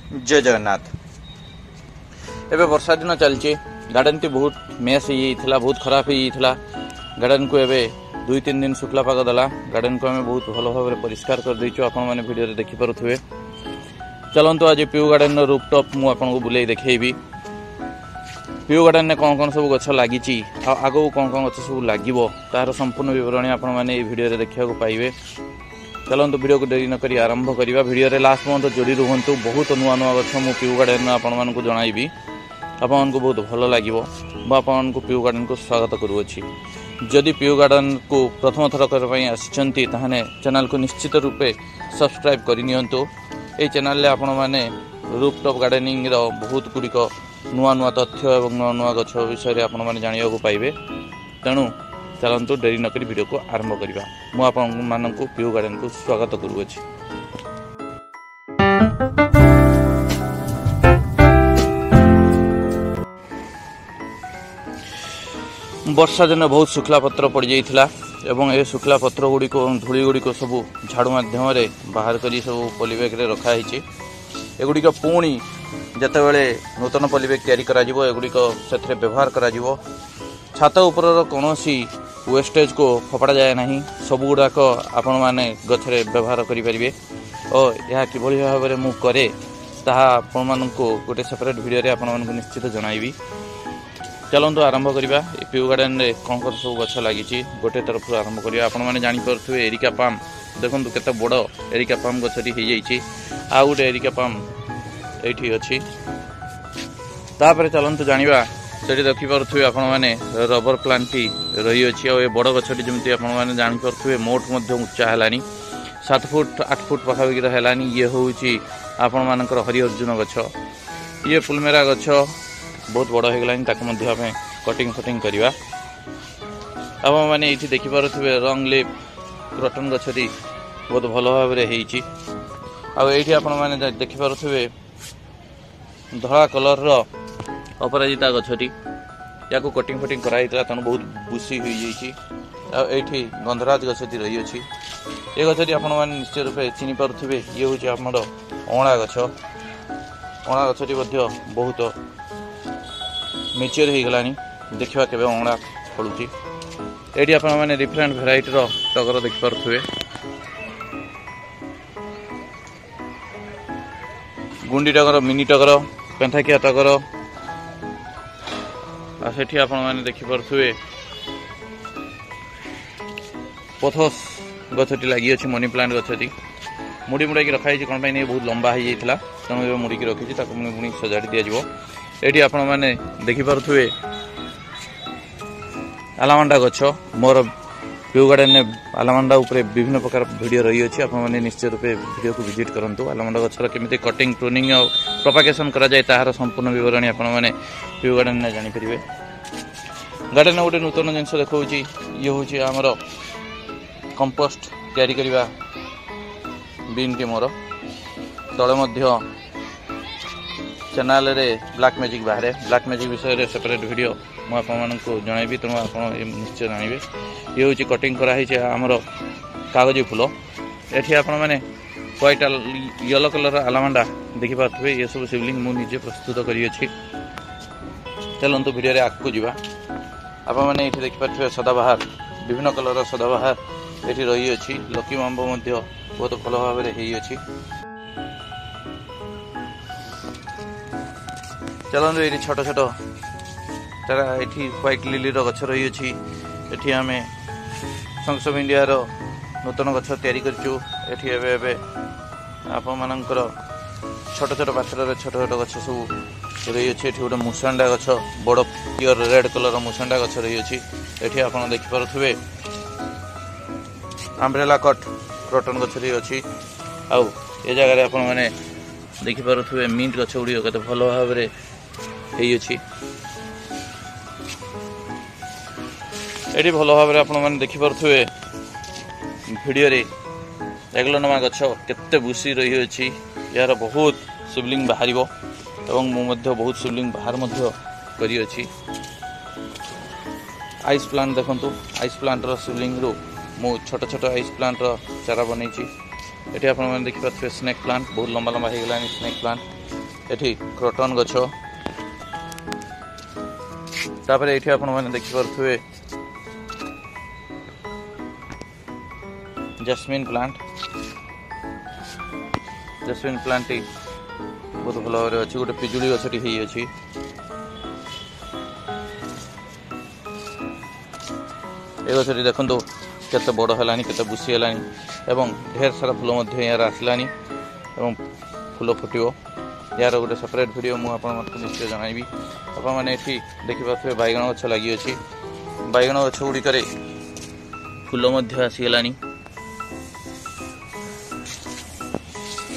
जय जगन्नाथ। एबे वर्षा दिन चलची गार्डन टी बहुत मेस हो बहुत खराब हो गार्डन को एबे 2-3 दिन शुक्ला पाग देला। गार्डन को हमें बहुत भल भाव परिष्कार कर देचु। आपण माने वीडियो रे देखि परुथुवे। चलंतु आज प्यू गार्डन रो रूफटॉप मु आपन को बुलाई देखैबी। प्यू गार्डन ने कौन कौन सब गछ लागिची आगो कौन कौन गछ सब लागिवो तार संपूर्ण विवरण आपण माने ए वीडियो रे देखिया को पाइबे। चलंतु वीडियो को देरी न करी आरंभ करिवा। वीडियो रे लास्ट पर्यंत जोड़ी रुहंतु। बहुत नुआ नुआ गछ मु प्यू गार्डन आपण मान को जणाइबी। आपण को बहुत भल लागिवो। मु आपण को प्यू गार्डन को स्वागत करूछि। जदि प्यू गार्डन को प्रथम थर कर पई आछंती ताहाने चैनल को निश्चित रूपे सब्सक्राइब करि नियंतु। ए चैनल ले आपण माने रूफटॉप गार्डनिंग रो बहुत गुडिक नुआ नुआ तथ्य एवं नुआ नुआ गछ विषय रे आपण माने जानिया को पाइबे। तेणु चलंतु देरी न करी वीडियो को आरंभ करिवा। मु आपण माननकु प्यू गार्डन को स्वागत करूछि। वर्षा दिन बहुत शुक्ला पत्र पड़ जाइथिला एवं ए शुक्ला पत्र गुडी को धूली गुडी को सब झाड़ू माध्यम रे बाहर करी सब पॉलीबैग रे रखा हिची। एगुडी को पुणी जते बेले नूतन पॉलीबैग तयारी करा जिवो एगुडी को सेथरे व्यवहार करा जिवो। छात ऊपर कोनोसी वेस्टेज को फपड़ा जाए नहीं। सब गुड़ाक आपण माने गछरे व्यवहार करि परिबे। और यह किभली भाव में मु करे ताहा आपण माननको गोटे सेपरेट वीडियो रे आपण माननको निश्चित जणाइबी। चलंतु आरंभ करिबा। प्यू गार्डन रे कोन कोन सब गछ लागिची गोटे तरफ आरंभ करिबा। आपण माने जानि परथुवे एरिका पाम देखंतु केते बडो एरिका पाम गछरी हे जाईची। आ गोटे एरिका पाम एठी अछि। तापर चलंतु जानिबा सेठी देखि परथुवे आपण माने रबर प्लांट टी रही अछि। और ए बड़ गछटी जेमति आपण माने जानि परथुवे मोट मध्य उच्चा हलानी 7 फुट 8 फुट पाखाबिर हलानी। ये होउची आपण मानकर हरि अर्जुन गछ। ये फुलमेरा गछ बहुत बड़ हो गलानी। ताको मध्य हमें कटिंग फटिंग करिवा। अब माने एठी देखि परथुवे रंग लिप क्रॉटन गछटी बहुत भल भाव रे हेइची। आ एठी आपण माने देखि परथुवे धळा कलर रो अपराजिता गछटी याको कटिंग फटिंग कराइतला तन बहुत बुसी होई जाईची। आ एठी गंधराज गछटी रही अछि। ए गछटी आपण माने निश्चय रूपे चिनि परथुवे। ये होची हमर ओणा गछ। ओणा गछटी मध्य बहुत मेच्योर हो गलानी। देखिबा केबे ओणा फळुची। एठी आपण माने डिफरेंट वैरायटी रो टगर देखि परथुवे। गुंडी टगर मिनी टगर पेंथाकिया टगर आ सेठी आपण माने देखि परथुवे पथस गछटी लागि अछि। मनी प्लांट गछटी मुडी मुडी के रखाई छी कोन पई नै बहुत लंबा हो जाइथिला। तनो ए मुडी के रखी छी ताको मुडी सजाडी दिया जिवो। एठी आपण माने देखि परथुवे आलामांडा गछ। मोर प्यू गार्डन ने आलामांडा ऊपर विभिन्न प्रकार वीडियो रही अछि। आपण माने निश्चय रूपे वीडियो को विजिट करंतु। आलामांडा गछर केमिति कटिंग प्रूनिंग और प्रोपागेशन करा जाय ताहार संपूर्ण विवरण आपण माने प्यू गार्डन ने जानि परिबे। गार्डन गोटे नूतन जिनस देखौची। ये होची हमर कंपोस्ट तयारी करिवा बीन के मोर तळे मध्य चैनल रे ब्लैक मैजिक बाहर ब्लैक मैजिक विषय रे सेपरेट वीडियो मु आपण माननको जणाइबी। तनो आपण निश्चय जानिबे। ये होची कटिंग करा हिचे हमर कागजी फूल। एठी आपण माने व्हाइट येलो कलर आलामांडा देखि पाथुवे। ये सब शिवलिंग मु निजे प्रस्तुत करी अछि। चलंतु वीडियो रे आकु जिबा। आपण माने एठी देखि पाथुवे सदाबहार विभिन्न कलर सदाबहार एठी रही अछि। लकी मांबो मध्य बहुत भल भाव रे हेई अछि। चलंतु एठी छोट छोट तारा एठी व्हाइट लिली रो गछ रही अछि। एठी हमें संसद ऑफ इंडिया रो नूतन गछ तयारी करचु। एठी एबे एबे आपण मानकर छोट छोट पात्र रे छोट छोट गछ सब रही अछि। एठी गोटे मुसांडा गछ बड़ प्योर रेड कलर मुसांडा गछ रही अछि। एठी आपण देखि परथुवे अम्ब्रेला कट क्रॉटन गछ रही अछि। आउ ए जगह रे आपण माने देखि परथुवे मिंट गछ उडी कते भल भाव रे हेई अछि। एठी भल भाव रे आपण माने देखि परथुवे वीडियो रे एग्लोनमा गछ केते बुसी रही अछि। यार बहुत शिवलिंग बाहरिबो एवं मु मध्य बहुत शिवलिंग बाहर मध्य करी अछि। आइस प्लांट देखंतु। आइस प्लांट रो शिवलिंग रो मु छोट छोट आइस प्लांट रो चारा बनै छी। एठी आपण माने देखि पाथुवे स्नेक प्लांट बहुत लंबा लंबा हे गलानी। स्नेक प्लांट एठी क्रोटन गछ तापर एठी आपण माने देखि परथुवे जैस्मिन प्लांट टी बहुत भल भाव अच्छी गोटे पिजुली गछटी ही अच्छी ए गछटी देखो केते बड़ है केते बुसी है एवं ढेर सारा फूल यार आसलानी एवं फूल फुटो यार गोटे सेपरेट वीडियो मुझे निश्चय जनइबी आपने ये देखिपे बैगण गछ लगी अच्छी बैगण गछ गुड़िक फूल आसीगला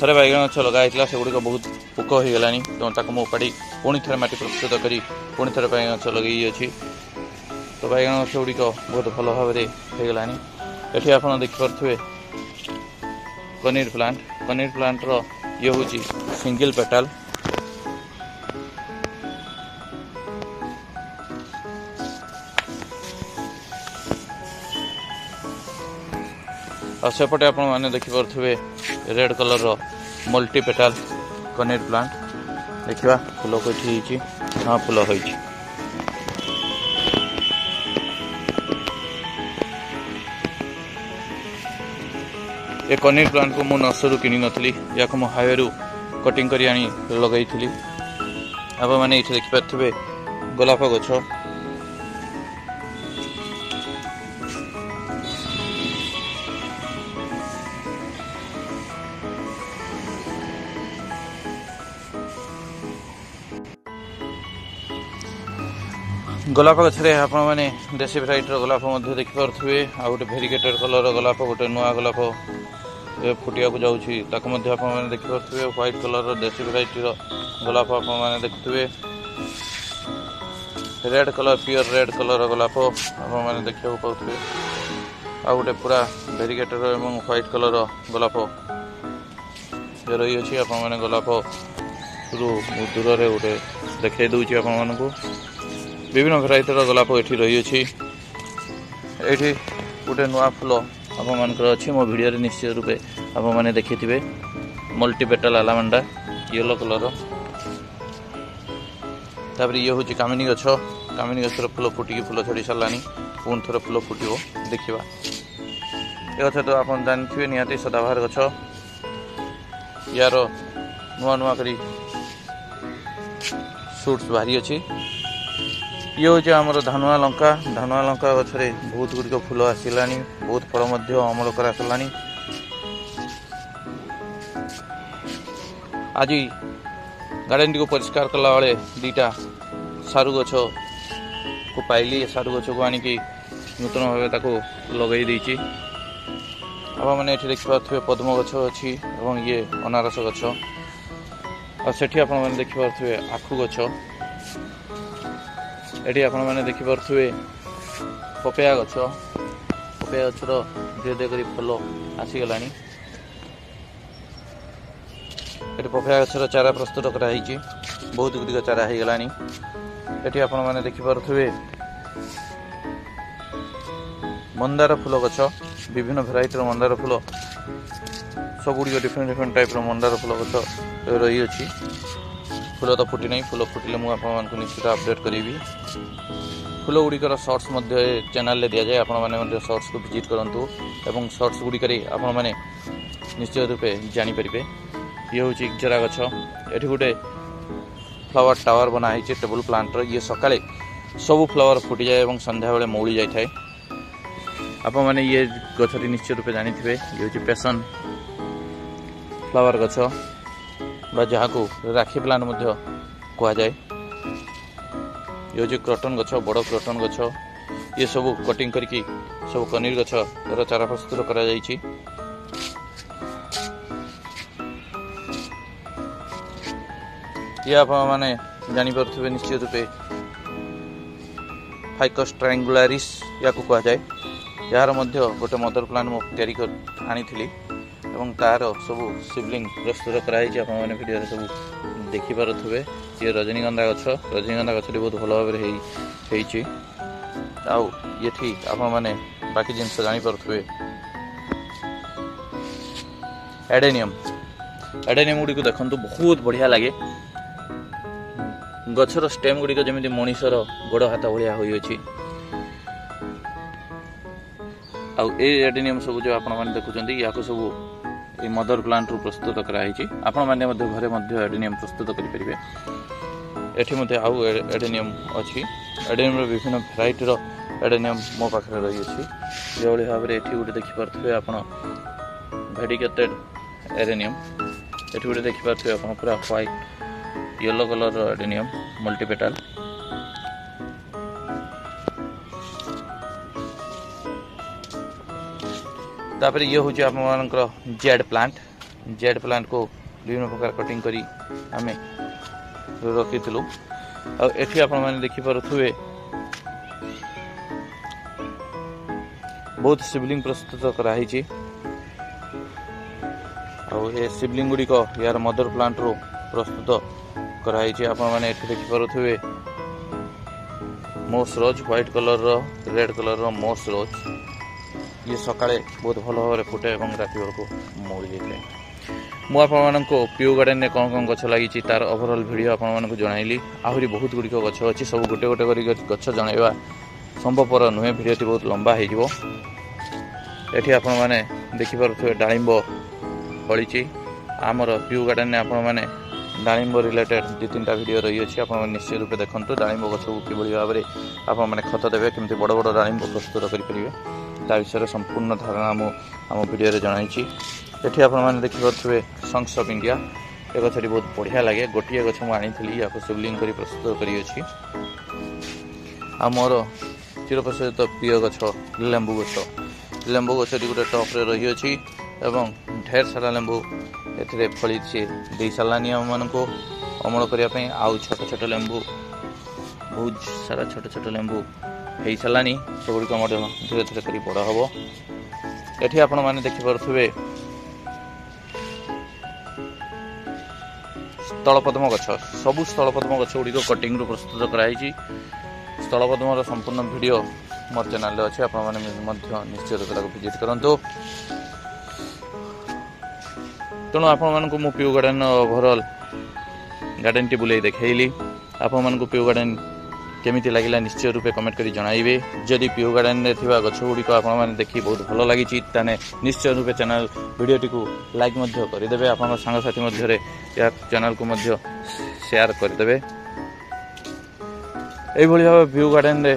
थे बैगण गछ लगाई से गुड़िक बहुत पोक हो गला तो मुझे उपाड़ी पुणी थे माटी प्रस्तुत करी पुणी थे बैगण गछ लगे अच्छी तो बैगण गछ गुड़िक बहुत भल भाव में होगला ये आप देखिपे कनीर प्लांट ये हूँ सिंगल पेटाल और सेपटे आप देखिपे रेड कलर मल्टी पेटाल कनीर प्लांट देखा फूल को हाँ फूल हो ये कनीर प्लांट को मुझे नर्सरी किनी नथली या को हाईवे रु कटिंग करी आनी लगई थी आप मैंने ये देखिपे गोलाप गछ गोलाप गछरे आप देसी भेराइटर गोलाप देखिपे आ गोटे भेरिगेटेड कलर गोलाप गोटे नुआ गोलाप फुटिया को जाऊँगी देखिपे व्हाइट कलर देसी भेराइटर गोलाप आप देखुए red colour pure red colour गोलाप आप देखा पाते आ गोटे पूरा भेरिगेटेड एवं व्हाइट कलर गोलाप रही अच्छी आप गोलाप दूर से गोटे देखा दूसरी आपको विभिन्न भेराइटर गोलाप ये रही अच्छी ये गोटे नुआ फूल आपर अच्छी मो भिडियो निश्चित रूपे आपने देखिथे मल्टी पेटाल आलामांडा येलो कलर तापर ये हूँ कामिनी गछर फूल फुटिकी फूल छड़ी सारानी पुणी थोड़े फूल फुटो देखा ये गछ तो आप जानते निहाती सदाबहार गछ यार नुआ नुआ करी सुट्स बाहरी अच्छी ये हूँ आमर धानुआ लंका गछरे बहुत गुड़िक फूल आसला बहुत फल अमल कर सारा आज गार्डन टी को परिष्कार कला बेले दीटा सारू गछ को पाइली सारू गछ को आनिकी नूतन भाव लगे देती आप मैंने ये देखिपे पद्म गछ अच्छी और ये अनारस गछ और सेठी आप देखिपे आखु गछ ये आप देखिपे पपया गछर धीरे धीरे फल आसीगला ये पपया गछर चारा प्रस्तुत कराई बहुत गुड़िक चारा हो गला ये आप देखिपे मंदार फूल गछ विभिन्न भेराइटर मंदार फूल सब गुड़िक डिफरेंट टाइप मंदार फूल गछ रही अच्छी फूल तो फुटी नहीं फूल फुटिले मुझे निश्चित अपडेट करी फूल गुड़िकर सर्ट्स चैनल दि जाए आपने सर्ट्स को विजिट करूँ एवं सर्ट्स गुड़िक आपने निश्चित रूपे जानीपर ये हूँ इक्जरा गछ ये गोटे फ्लावर टावर बनाई टेबल प्लांटर ये सका सब फ्लावर फुटी जाए और संध्या बेले मौली जाए आप मैंने ये गछटी निश्चित रूपे जानी थे ये हूँ पैसन फ्लावर गछ जहाँ को राखी प्लांट कह जाए ये हूँ क्रोटन गछ बड़ क्रोटन गछ ये सब कटिंग करके सब कनीर गछ चारा प्रस्तुत करा जाइछि। ये आप मैंने जानीपे निश्चित रूपे फाइकस ट्रायंगुलारिस या कह जाए यार गोटे मदर प्लांट मुझे आनी एवं तार सब सिबलिंग प्रस्तुत कराई आपने भिडियो सब देखिपे ये रजनीगंधा गछ बहुत भल भाव ये आप मैंने बाकी जिनस जानीपे एडेनियम गुड़ी को देखो बहुत बढ़िया लगे गछर स्टेम गुड़िक जमी मनीषर गोड़ हाथ भाया होइछि एडेनियम सब जो आपण मैंने देखुं या सब ये मदर प्लांट रू प्रस्तुत कराई आपण मैंने घरे एडेनियम प्रस्तुत करेंगे। एटी आउ एडेनियम अच्छी एडेनियम विभिन्न भेराइटर एडेनियम मो पाखे रही जो भाव में ये गोटे देखिपे आप भेडिकेटेड एडेनियम ये गोटे देखिपे आप पूरा व्हाइट येलो कलर एडेनियम मल्टीपेटाल तापर ये हूँ आप जेड प्लांट को विभिन्न प्रकार कटिंग करी आमे रखी एठी आप देखिपे बहुत शिवलिंग प्रस्तुत कराई शिवलिंग गुड़िक यार मदर प्लांट रू प्रस्तुत कराई आप देखिपे मोस रोज व्हाइट कलर रेड कलर मोस रोज ये सकाळे बहुत भल भाव फुटे और राति बेलू मरी जाए। मुझे प्यू गार्डन में कौन कौन गछ लगी तार ओवरऑल वीडियो आपको जनइली आहरी बहुत गुड़िक गछ अच्छी सब गोटे गोटे गछ जनइबा संभवपर नुहे वीडियो बहुत लंबा हो एठी आपण माने देखिपे डालिंब फली आमर प्यू गार्डन में आपण माने डालिंब रिलेटेड 2-3टा वीडियो रही है आप निश्चित रूप देखो डालिंब गछ को किभली भाव में आप खत देवे केमती बड़ बड़ डालिंब प्रस्तुत करेंगे ता विषय संपूर्ण धारणा आम वीडियो जनई एठी आप देखिपे संग्स ऑफ इंडिया ये गछटी बहुत बढ़िया लगे गोटे गछ मुझे या शिवलिंग कर प्रस्तुत करी मोर चिरप्रसारित प्रिय गछ लेंबू गछटी गोटे टप रही अच्छी एवं ढेर सारा लेंबू ए फली दे सारानी आम मान अमल करने आउ छोट छोट लेंबू बहुत सारा छोट छोट लेंबू हो सारानी सेगुड़िक धीरे धीरे कर बड़ हम ये आपण मैंने देखिपे स्थलपद्म गछ सबू स्थलपद्म गछ गुड़िक कटिंग रू प्रस्तुत कराई स्थलपद्म संपूर्ण वीडियो मोर चैनल अच्छे आप निश्चित रूप से विजिट करूँ तेणु आपको मु प्यू गार्डन ओवरऑल गार्डन टी बुले देखली आपको प्यू गार्डन केमिति लगिला निश्चय रूपे कमेंट करी जणाइबे जदि प्यू गार्डन रे थिबा गछ गुड़िक आपण माने देखि बहुत भलो लागि ताने निश्चय रूपे चैनल वीडियो टी को लाइक मध्य करि देबे आपन संग साथी मध्य रे या चैनल को मध्य शेयर करि देबे एई भली भाबे प्यू गार्डन रे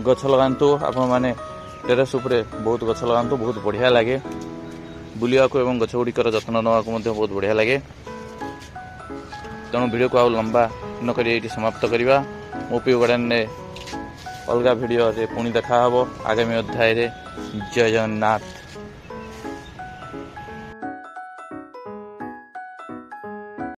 गछ लगांतु आपण माने टेरेस ऊपर बहुत गछ लगांतु बहुत बढ़िया लागे बुलिया को एवं गछ गुड़िकर जत्न नवा को मध्य बहुत बढ़िया लागे तेणु वीडियो को आ लंबा न करी एटी समाप्त करिवा मो प्यू गार्डन ने अलग वीडियो पुणी देखा आगामी अध्याय जय जगन्नाथ।